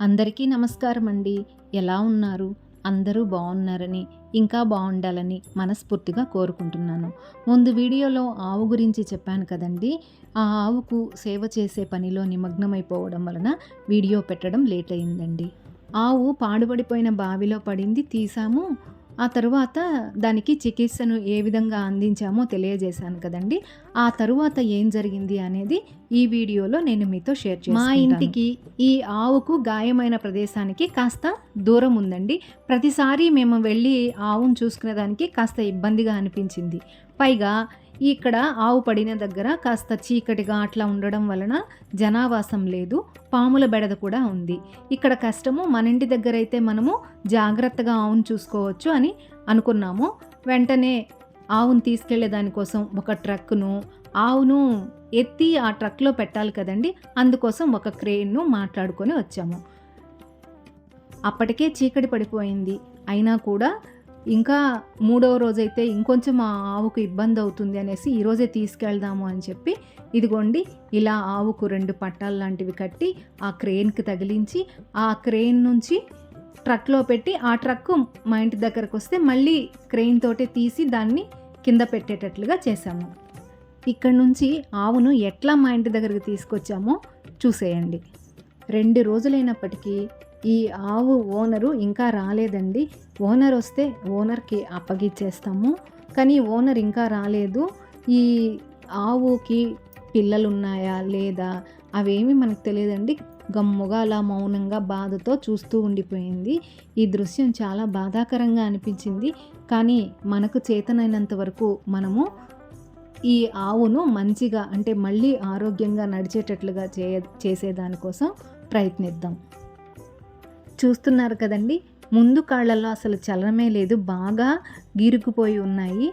అందరికీ నమస్కారం అండి. ఎలా ఉన్నారు? అందరూ బాగున్నారని, ఇంకా బాగుండాలని మనస్ఫూర్తిగా కోరుకుంటున్నాను. ముందు వీడియోలో ఆవు గురించి చెప్పాను కదండీ! ఆ ఆవుకు సేవ చేసే పనిలో నిమగ్నమైపోవడం వలన వీడియో పెట్టడం లేట్ అయిందండి. ఆవు పాడుపడిపోయిన బావిలో పడింది, తీసాము. ఆ తరువాత దానికి చికిత్సను ఏ విధంగా అందించామో తెలియజేశాను కదండీ! ఆ తరువాత ఏం జరిగింది అనేది ఈ వీడియోలో నేను మీతో షేర్ చేసుకుంటాను. మా ఇంటికి ఈ ఆవుకు గాయమైన ప్రదేశానికి కాస్త దూరం ఉందండి. ప్రతిసారి మేము వెళ్ళి ఆవును చూసుకునేదానికి కాస్త ఇబ్బందిగా అనిపించింది. పైగా ఇక్కడ ఆవు పడిన దగ్గర కాస్త చీకటిగా అట్లా ఉండడం వలన జనావాసం లేదు. పాముల బెడద కూడా ఉంది. ఇక్కడ కష్టము, మన ఇంటి దగ్గర అయితే మనము జాగ్రత్తగా ఆవును చూసుకోవచ్చు అని అనుకున్నాము. వెంటనే ఆవును తీసుకెళ్లే దానికోసం ఒక ట్రక్కును, ఆవును ఎత్తి ఆ ట్రక్లో పెట్టాలి కదండి, అందుకోసం ఒక క్రేన్ను మాట్లాడుకొని వచ్చాము. అప్పటికే చీకటి పడిపోయింది. అయినా కూడా ఇంకా మూడవ రోజైతే ఇంకొంచెం ఆ ఆవుకు ఇబ్బంది అవుతుంది అనేసి ఈరోజే తీసుకెళ్దాము అని చెప్పి, ఇదిగోండి ఇలా ఆవుకు 2 పట్టాలు లాంటివి కట్టి ఆ క్రేన్కి తగిలించి, ఆ క్రేన్ నుంచి ట్రక్లో పెట్టి, ఆ ట్రక్కు మా ఇంటి దగ్గరకు వస్తే మళ్ళీ క్రేన్ తోటే తీసి దాన్ని కింద పెట్టేటట్లుగా చేశాము. ఇక్కడ నుంచి ఆవును ఎట్లా మా ఇంటి దగ్గరికి తీసుకొచ్చామో చూసేయండి. 2 రోజులైనప్పటికీ ఈ ఆవు ఓనరు ఇంకా రాలేదండి. ఓనర్ వస్తే ఓనర్కి అప్పగిచ్చేస్తాము. కానీ ఓనర్ ఇంకా రాలేదు. ఈ ఆవుకి పిల్లలున్నాయా లేదా అవేమీ మనకు తెలియదండి. గమ్ముగా అలా మౌనంగా బాధతో చూస్తూ ఉండిపోయింది. ఈ దృశ్యం చాలా బాధాకరంగా అనిపించింది. కానీ మనకు చేతనైనంత వరకు మనము ఈ ఆవును మంచిగా, అంటే మళ్ళీ ఆరోగ్యంగా నడిచేటట్లుగా చేసేదానికోసం ప్రయత్నిద్దాం. చూస్తున్నారు కదండి, ముందు కాళ్ళల్లో అసలు చలనమే లేదు, బాగా గీరుకుపోయి ఉన్నాయి.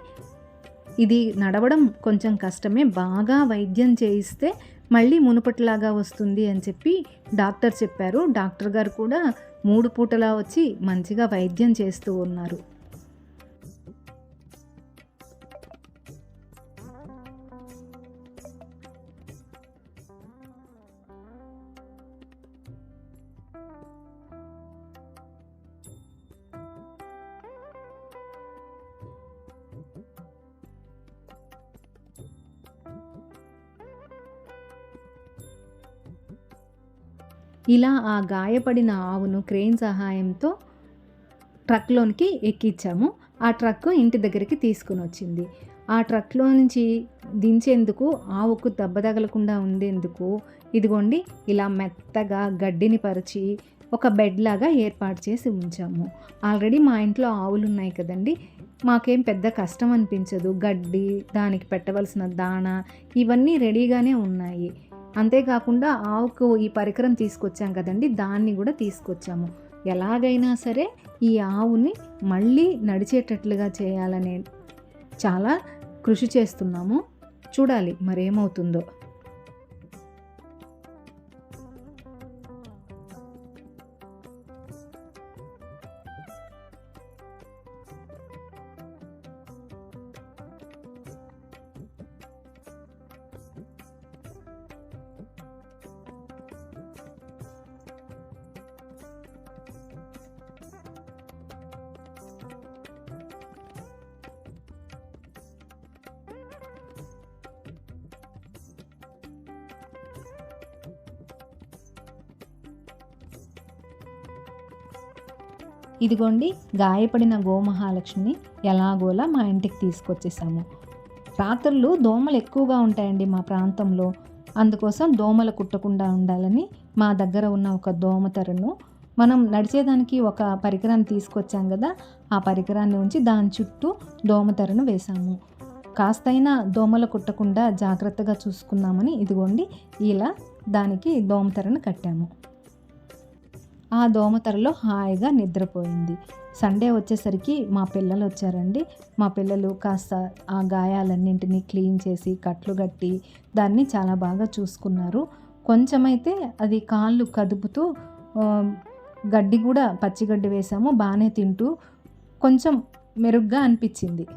ఇది నడవడం కొంచెం కష్టమే. బాగా వైద్యం చేయిస్తే మళ్ళీ మునుపటిలాగా వస్తుంది అని చెప్పి డాక్టర్ చెప్పారు. డాక్టర్ గారు కూడా 3 పూటలా వచ్చి మంచిగా వైద్యం చేస్తూ ఉన్నారు. ఇలా ఆ గాయపడిన ఆవును క్రేన్ సహాయంతో ట్రక్లోనికి ఎక్కించాము. ఆ ట్రక్కు ఇంటి దగ్గరికి తీసుకుని వచ్చింది. ఆ ట్రక్లో నుంచి దించేందుకు, ఆవుకు దెబ్బ తగలకుండా ఉండేందుకు ఇదిగోండి ఇలా మెత్తగా గడ్డిని పరిచి ఒక బెడ్ లాగా ఏర్పాటు చేసి ఉంచాము. ఆల్రెడీ మా ఇంట్లో ఆవులు ఉన్నాయి కదండి, మాకేం పెద్ద కష్టం అనిపించదు. గడ్డి, దానికి పెట్టవలసిన దాణా ఇవన్నీ రెడీగానే ఉన్నాయి. అంతేకాకుండా ఆవుకు ఈ పరికరం తీసుకొచ్చాం కదండి, దాన్ని కూడా తీసుకొచ్చాము. ఎలాగైనా సరే ఈ ఆవుని మళ్ళీ నడిచేటట్లుగా చేయాలనే చాలా కృషి చేస్తున్నాము. చూడాలి మరేమవుతుందో. ఇదిగోండి గాయపడిన గోమహాలక్ష్మిని ఎలాగోలా మా ఇంటికి తీసుకొచ్చేసాము. రాత్రులు దోమలు ఎక్కువగా ఉంటాయండి మా ప్రాంతంలో. అందుకోసం దోమలు కుట్టకుండా ఉండాలని మా దగ్గర ఉన్న ఒక దోమతెరను, మనం నడిచేదానికి ఒక పరికరాన్ని తీసుకొచ్చాం కదా, ఆ పరికరాన్ని ఉంచి దాని చుట్టూ దోమతెరను వేసాము. కాస్తైనా దోమలు కుట్టకుండా జాగ్రత్తగా చూసుకుందామని ఇదిగోండి ఇలా దానికి దోమతెరను కట్టాము. ఆ దోమతెరలో హాయిగా నిద్రపోయింది. సండే వచ్చేసరికి మా పిల్లలు వచ్చారండి. మా పిల్లలు కాస్త ఆ గాయాలన్నింటినీ క్లీన్ చేసి కట్లు కట్టి దాన్ని చాలా బాగా చూసుకున్నారు. కొంచెమైతే అది కాళ్ళు కదుపుతూ గడ్డి కూడా, పచ్చిగడ్డి వేసాము, బాగానే తింటూ కొంచెం మెరుగ్గా అనిపించింది.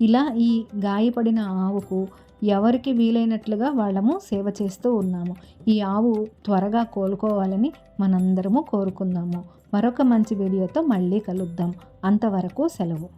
ఇలా ఈ గాయపడిన ఆవుకు ఎవరికి వీలైనట్లుగా వాళ్ళము సేవ చేస్తూ ఉన్నాము. ఈ ఆవు త్వరగా కోలుకోవాలని మనందరము కోరుకుందాము. మరొక మంచి వీడియోతో మళ్ళీ కలుద్దాం. అంతవరకు సెలవు.